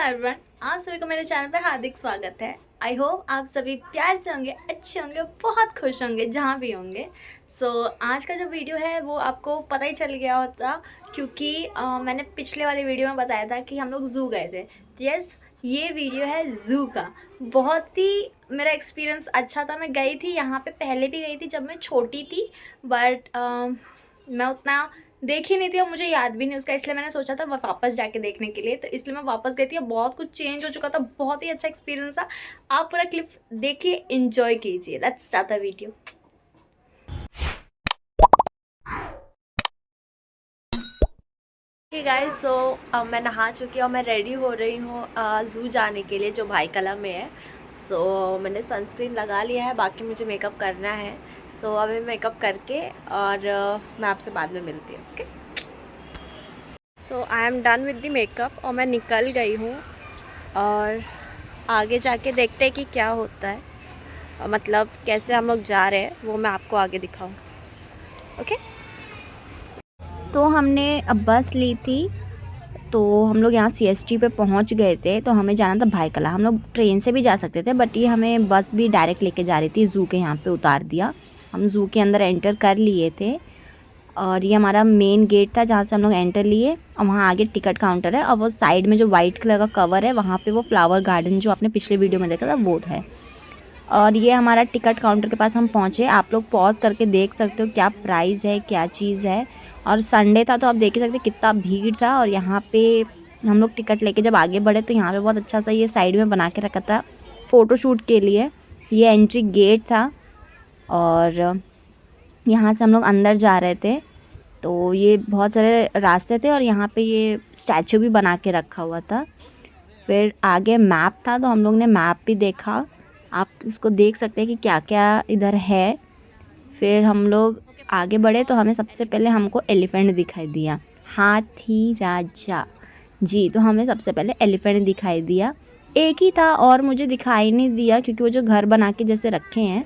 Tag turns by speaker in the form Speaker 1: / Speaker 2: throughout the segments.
Speaker 1: Everyone, आप सभी को मेरे चैनल पे हार्दिक स्वागत है। आई होप आप सभी प्यार से होंगे, अच्छे होंगे, बहुत खुश होंगे जहाँ भी होंगे। आज का जो वीडियो है वो आपको पता ही चल गया होता, क्योंकि मैंने पिछले वाले वीडियो में बताया था कि हम लोग ज़ू गए थे। यस, ये वीडियो है ज़ू का। बहुत ही मेरा एक्सपीरियंस अच्छा था। मैं गई थी यहाँ पे, पहले भी गई थी जब मैं छोटी थी, बट मैं उतना देखी नहीं थी और मुझे याद भी नहीं उसका, इसलिए मैंने सोचा था वापस जाके देखने के लिए। तो इसलिए मैं वापस गई थी और बहुत कुछ चेंज हो चुका था। बहुत ही अच्छा एक्सपीरियंस था। आप पूरा क्लिप देखिए, एंजॉय कीजिए। Let's start the video. Guys, so अब मैं नहा चुकी हूँ और मैं रेडी हो रही हूँ ज़ू जाने के लिए, जो भाई कला में है। मैंने सनस्क्रीन लगा लिया है, बाकी मुझे मेकअप करना है। अभी मेकअप करके और मैं आपसे बाद में मिलती हूँ। Okay, I am done with the makeup और मैं निकल गई हूँ। और आगे जाके देखते हैं कि क्या होता है, मतलब कैसे हम लोग जा रहे हैं वो मैं आपको आगे दिखाऊँ। ओके, तो हमने अब बस ली थी, तो हम लोग यहाँ CST पे पहुँच गए थे। तो हमें जाना था भाई कला। हम लोग ट्रेन से भी जा सकते थे, बट ये हमें बस भी डायरेक्ट लेके जा रही थी। ज़ू के यहाँ पे उतार दिया। हम ज़ू के अंदर एंटर कर लिए थे और ये हमारा मेन गेट था जहाँ से हम लोग एंटर लिए। और वहाँ आगे टिकट काउंटर है और वो साइड में जो वाइट कलर का कवर है वहाँ पे वो फ्लावर गार्डन जो आपने पिछले वीडियो में देखा था वो है। और ये हमारा टिकट काउंटर के पास हम पहुँचे। आप लोग पॉज करके देख सकते हो क्या प्राइस है, क्या चीज़ है। और संडे था तो आप देख ही सकते कितना भीड़ था। और यहाँ पे हम लोग टिकट लेके जब आगे बढ़े तो यहाँ पे बहुत अच्छा सा ये साइड में बना के रखा था फ़ोटोशूट के लिए। ये एंट्री गेट था और यहाँ से हम लोग अंदर जा रहे थे। तो ये बहुत सारे रास्ते थे और यहाँ पे ये स्टैचू भी बना के रखा हुआ था। फिर आगे मैप था, तो हम लोग ने मैप भी देखा। आप इसको देख सकते हैं कि क्या क्या इधर है। फिर हम लोग आगे बढ़े तो हमें सबसे पहले हमको एलिफेंट दिखाई दिया, हाथी राजा जी। तो हमें सबसे पहले एलिफेंट दिखाई दिया। एक ही था और मुझे दिखाई नहीं दिया, क्योंकि वो जो घर बना के जैसे रखे हैं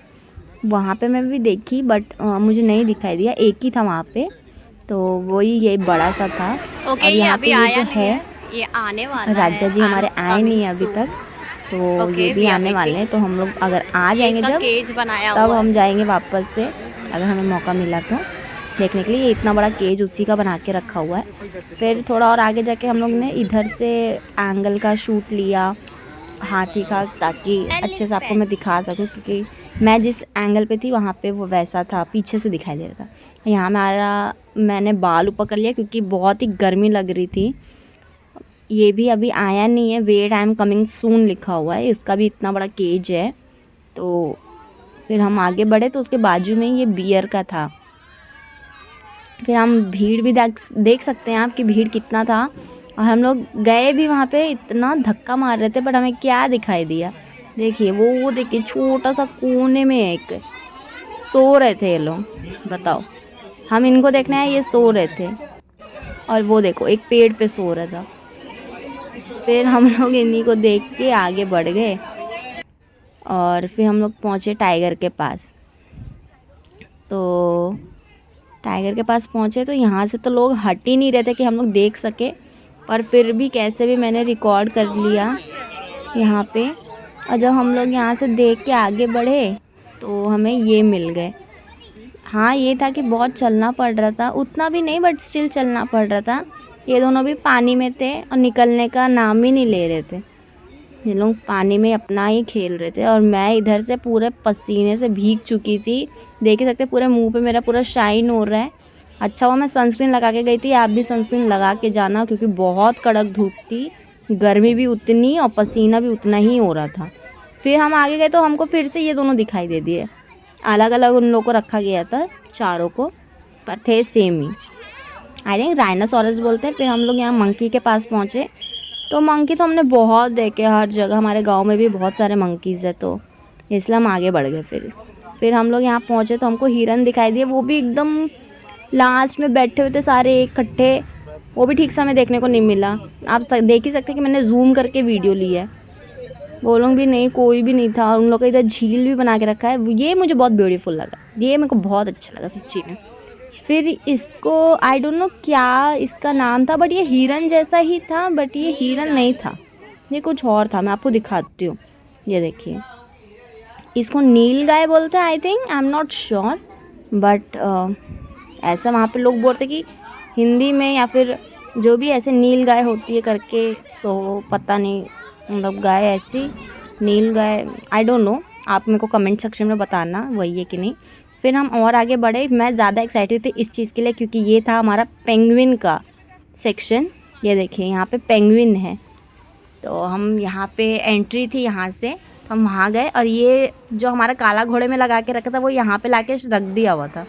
Speaker 1: वहाँ पे मैं भी देखी, बट मुझे नहीं दिखाई दिया। एक ही था वहाँ पे, तो वही ये बड़ा सा था। और यहाँ पे ये जो है ये आने वाला है। राजा जी हमारे आए नहीं अभी तक, तो ये भी आने वाले हैं। तो हम लोग अगर आ जाएंगे जब, तब हम जाएंगे वापस से, अगर हमें मौका मिला तो देखने के लिए। ये इतना बड़ा केज उसी का बना के रखा हुआ है। फिर थोड़ा और आगे जाके हम लोग ने इधर से एंगल का शूट लिया हाथी का, ताकि अच्छे से आपको मैं दिखा सकूं, क्योंकि मैं जिस एंगल पे थी वहाँ पे वो वैसा था, पीछे से दिखाई दे रहा था। यहाँ मैंने बाल ऊपर कर लिया क्योंकि बहुत ही गर्मी लग रही थी। ये भी अभी आया नहीं है, wait I am coming soon लिखा हुआ है। इसका भी इतना बड़ा केज है। तो फिर हम आगे बढ़े तो उसके बाजू में ये बियर का था। फिर हम भीड़ भी देख सकते हैं आप कि भीड़ कितना था। और हम लोग गए भी वहाँ पे, इतना धक्का मार रहे थे, बट हमें क्या दिखाई दिया। देखिए वो देखिए छोटा सा कोने में एक सो रहे थे ये लोग। बताओ, हम इनको देखने आए, ये सो रहे थे। और वो देखो एक पेड़ पे सो रहा था। फिर हम लोग इन्हीं को देख के आगे बढ़ गए और फिर हम लोग पहुँचे टाइगर के पास। तो टाइगर के पास पहुँचे तो यहाँ से तो लोग हट ही नहीं रहे थे कि हम लोग देख सके, पर फिर भी कैसे भी मैंने रिकॉर्ड कर लिया यहाँ पे। और जब हम लोग यहाँ से देख के आगे बढ़े तो हमें ये मिल गए। हाँ, ये था कि बहुत चलना पड़ रहा था, उतना भी नहीं बट स्टिल चलना पड़ रहा था। ये दोनों भी पानी में थे और निकलने का नाम ही नहीं ले रहे थे। ये लोग पानी में अपना ही खेल रहे थे और मैं इधर से पूरे पसीने से भीग चुकी थी। देख ही सकते पूरे मुंह पे मेरा पूरा शाइन हो रहा है। अच्छा हुआ मैं सनस्क्रीन लगा के गई थी। आप भी सनस्क्रीन लगा के जाना, क्योंकि बहुत कड़क धूप थी, गर्मी भी उतनी और पसीना भी उतना ही हो रहा था। फिर हम आगे गए तो हमको फिर से ये दोनों दिखाई दे दिए। अलग अलग उन लोगों को रखा गया था, चारों को, पर थे same he. I think rhinoceros बोलते हैं। फिर हम लोग यहाँ मंकी के पास पहुँचे। तो मंकी तो हमने बहुत देखे हर जगह, हमारे गांव में भी बहुत सारे मंकीज़ है, तो इसलिए हम आगे बढ़ गए। फिर हम लोग यहाँ पहुँचे तो हमको हिरन दिखाई दिए। वो भी एकदम लास्ट में बैठे हुए थे सारे इकट्ठे। वो भी ठीक से हमें देखने को नहीं मिला। आप देख ही सकते कि मैंने जूम करके वीडियो ली है। वो लोग भी नहीं, कोई भी नहीं था। और उन लोग का इधर झील भी बना के रखा है। ये मुझे बहुत ब्यूटीफुल लगा, ये मेरे को बहुत अच्छा लगा सच्ची में। फिर इसको आई डोंट नो क्या इसका नाम था, बट ये हिरन जैसा ही था, बट ये हिरन नहीं था। ये कुछ और था, मैं आपको दिखाती हूँ। ये देखिए, इसको नील गाय बोलते हैं I think, I am not sure, but ऐसा वहाँ पे लोग बोलते कि हिंदी में या फिर जो भी ऐसे नील गाय होती है करके, तो पता नहीं, मतलब गाय ऐसी नील गाय, आई डोंट नो, आप मेरे को कमेंट सेक्शन में बताना वही है कि नहीं। फिर हम और आगे बढ़े, मैं ज़्यादा एक्साइटेड थी इस चीज़ के लिए क्योंकि ये था हमारा पेंगुइन का सेक्शन। ये देखिए यहाँ पे पेंगुइन है, तो हम यहाँ पे एंट्री थी यहाँ से, तो हम वहाँ गए और ये जो हमारा काला घोड़े में लगा के रखा था वो यहाँ पे लाके रख दिया हुआ था।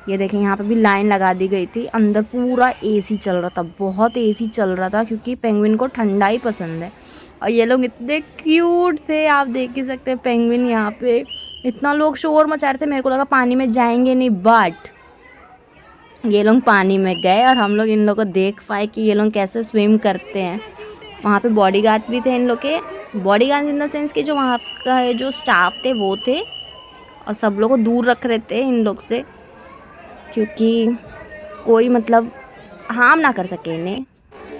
Speaker 1: ये देखें यहाँ पे भी लाइन लगा दी गई थी, अंदर पूरा एसी चल रहा था, बहुत एसी चल रहा था क्योंकि पेंगुइन को ठंडा ही पसंद है। और ये लोग इतने क्यूट थे, आप देख ही सकते हैं पेंगुइन यहाँ पे, इतना लोग शोर मचा रहे थे, मेरे को लगा पानी में जाएंगे नहीं, बट ये लोग पानी में गए और हम लोग इन लोगों को देख पाए कि ये लोग कैसे स्विम करते हैं। वहाँ पे बॉडीगार्ड्स भी थे इन लोग के, बॉडीगार्ड्स इन द सेंस कि जो वहाँ का जो स्टाफ थे वो थे, और सब लोग को दूर रख रहे थे इन लोग से क्योंकि कोई मतलब हार्म ना कर सके इन्हें,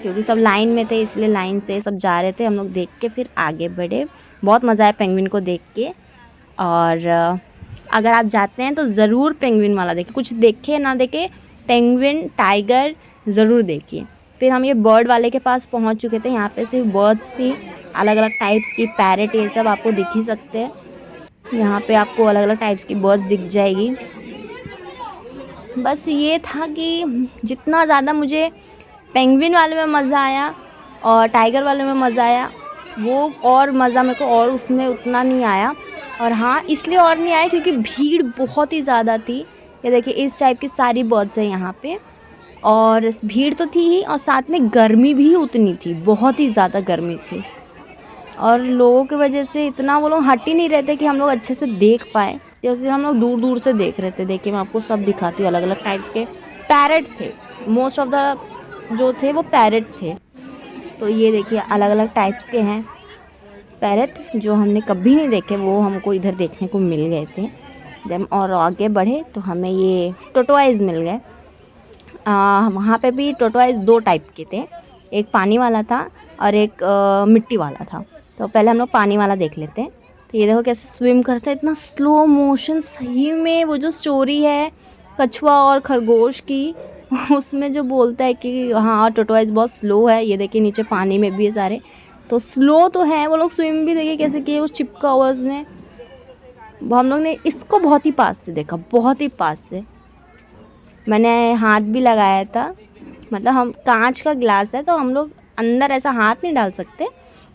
Speaker 1: क्योंकि सब लाइन में थे इसलिए लाइन से सब जा रहे थे। हम लोग देख के फिर आगे बढ़े, बहुत मज़ा आया पेंगुइन को देख के। और अगर आप जाते हैं तो ज़रूर पेंगुइन वाला देखें, कुछ देखे ना देखे, पेंगुइन टाइगर ज़रूर देखिए। फिर हम ये बर्ड वाले के पास पहुंच चुके थे, यहाँ पे सिर्फ बर्ड्स थी अलग अलग टाइप्स की, पैरेट ये सब आपको दिख ही सकते हैं। यहाँ पे आपको अलग अलग टाइप्स की बर्ड्स दिख जाएगी। बस ये था कि जितना ज़्यादा मुझे पेंगुइन वाले में मज़ा आया और टाइगर वाले में मज़ा आया, वो और मज़ा मेरे को और उसमें उतना नहीं आया। और हाँ, इसलिए और नहीं आया क्योंकि भीड़ बहुत ही ज़्यादा थी। ये देखिए इस टाइप की सारी बर्ड्स हैं यहाँ पे, और भीड़ तो थी ही और साथ में गर्मी भी उतनी थी, बहुत ही ज़्यादा गर्मी थी। और लोगों की वजह से इतना वो लोग हट ही नहीं रहते कि हम लोग अच्छे से देख पाए, जैसे हम लोग दूर दूर से देख रहे थे। देखिए मैं आपको सब दिखाती हूँ, अलग अलग टाइप्स के पैरेट थे, मोस्ट ऑफ द जो थे वो पैरेट थे। तो ये देखिए अलग अलग टाइप्स के हैं पैरेट, जो हमने कभी नहीं देखे, वो हमको इधर देखने को मिल गए थे। जब और आगे बढ़े तो हमें ये टोटोआइज मिल गए। वहाँ पे भी टोटोआइज दो टाइप के थे, एक पानी वाला था और एक मिट्टी वाला था। तो पहले हम लोग पानी वाला देख लेते हैं। तो ये देखो कैसे स्विम करता है, इतना स्लो मोशन, सही में वो जो स्टोरी है कछुआ और खरगोश की उसमें जो बोलता है कि हाँ टोटोआइज बहुत स्लो है। ये देखिए नीचे पानी में भी है सारे, तो स्लो तो है वो लोग, स्विम भी देखिए कैसे किए, वो चिपका हुआ उसमें। हम लोग ने इसको बहुत ही पास से देखा, बहुत ही पास से। मैंने हाथ भी लगाया था, मतलब हम कांच का गिलास है तो हम लोग अंदर ऐसा हाथ नहीं डाल सकते,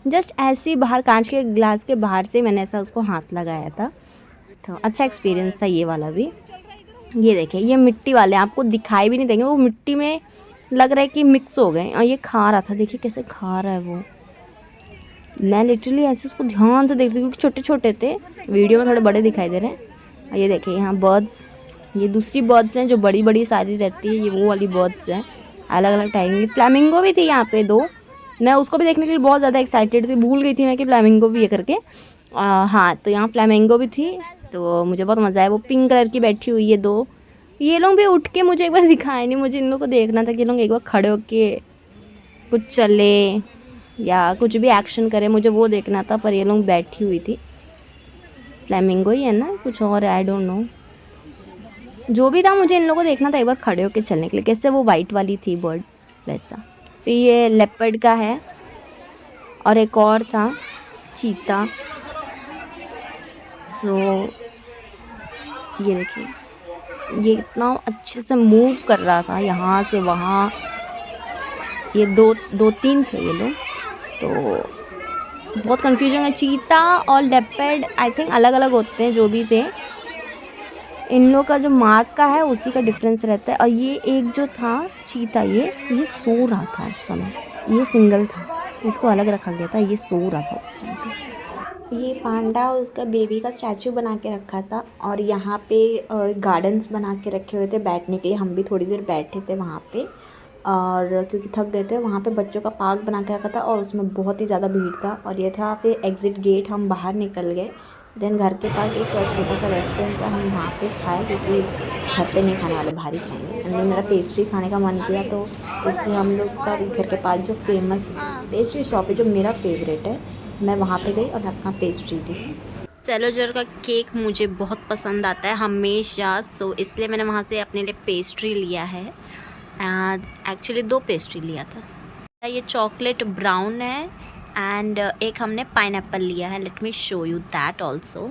Speaker 1: जस्ट ऐसे ही बाहर कांच के गिलास के बाहर से मैंने ऐसा उसको हाथ लगाया था। तो अच्छा एक्सपीरियंस था ये वाला भी। ये देखिए ये मिट्टी वाले आपको दिखाई भी नहीं देंगे, वो मिट्टी में लग रहा है कि मिक्स हो गए। और ये खा रहा था, देखिए कैसे खा रहा है वो, मैं लिटरली ऐसे उसको ध्यान से देखती क्योंकि छोटे छोटे थे, वीडियो में थोड़े बड़े दिखाई दे रहे हैं। और ये देखिए यहाँ बर्ड्स, ये दूसरी बर्ड्स हैं जो बड़ी बड़ी सारी रहती है, ये वो वाली बर्ड्स हैं अलग अलग टाइप की। फ्लैमिंगो भी थी यहाँ पे दो, मैं उसको भी देखने के लिए बहुत ज़्यादा एक्साइटेड थी, भूल गई थी मैं कि फ्लैमिंगो भी है करके। हाँ तो यहाँ फ्लैमिंगो भी थी, तो मुझे बहुत मज़ा आया। वो पिंक कलर की बैठी हुई है दो, ये लोग भी उठ के मुझे एक बार दिखाए नहीं, मुझे इन लोग को देखना था कि ये लोग एक बार खड़े होके कुछ चले या कुछ भी एक्शन करे, मुझे वो देखना था। पर ये लोग बैठी हुई थी, फ्लैमिंगो ही है ना, कुछ और आई डोंट नो, जो भी था मुझे इन लोगों को देखना था एक बार खड़े होके चलने के लिए, कैसे वो वाइट वाली थी बर्ड वैसा। फिर ये लेपर्ड का है और एक और था चीता। सो ये देखिए ये इतना अच्छे से मूव कर रहा था यहाँ से वहाँ, ये दो तीन थे ये लोग, तो बहुत कन्फ्यूजन है। चीता और लेपर्ड आई थिंक अलग अलग होते हैं, जो भी थे इन लोग का जो मार्क का है उसी का डिफरेंस रहता है। और ये एक जो था चीता, ये सो रहा था उस समय, ये सिंगल था, इसको अलग रखा गया था, ये सो रहा था उस टाइम पे। ये पांडा उसका बेबी का स्टैचू बना के रखा था, और यहाँ पे गार्डन्स बना के रखे हुए थे बैठने के लिए। हम भी थोड़ी देर बैठे थे वहाँ पे, और क्योंकि थक गए थे। वहाँ पे बच्चों का पार्क बना के रखा था और उसमें बहुत ही ज़्यादा भीड़ था। और ये था फिर एग्ज़िट गेट, हम बाहर निकल गए। देन घर के पास एक छोटा सा रेस्टोरेंट था, हम वहाँ पे खाए क्योंकि घर पे नहीं खाने वाले, बाहर ही खाएंगे।
Speaker 2: सडनली मेरा पेस्ट्री खाने का मन किया, तो इसलिए हम लोग का घर के पास जो फेमस पेस्ट्री शॉप है, जो मेरा फेवरेट है, मैं वहाँ पे गई और अपना पेस्ट्री ली।
Speaker 1: सेलोजर का केक मुझे बहुत पसंद आता है हमेशा, सो इसलिए मैंने वहाँ से अपने लिए पेस्ट्री लिया है। एंड एक्चुअली 2 पेस्ट्री लिया था। ये चॉकलेट ब्राउन है एंड एक हमने पाइनएप्पल लिया है। Let me show you that also,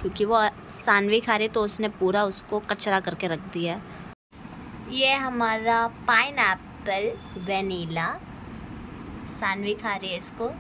Speaker 1: क्योंकि वो सानवी खा रही तो उसने पूरा उसको कचरा करके रख दिया। ये हमारा पाइनएप्पल वेनीला, सानवी खा रही है इसको।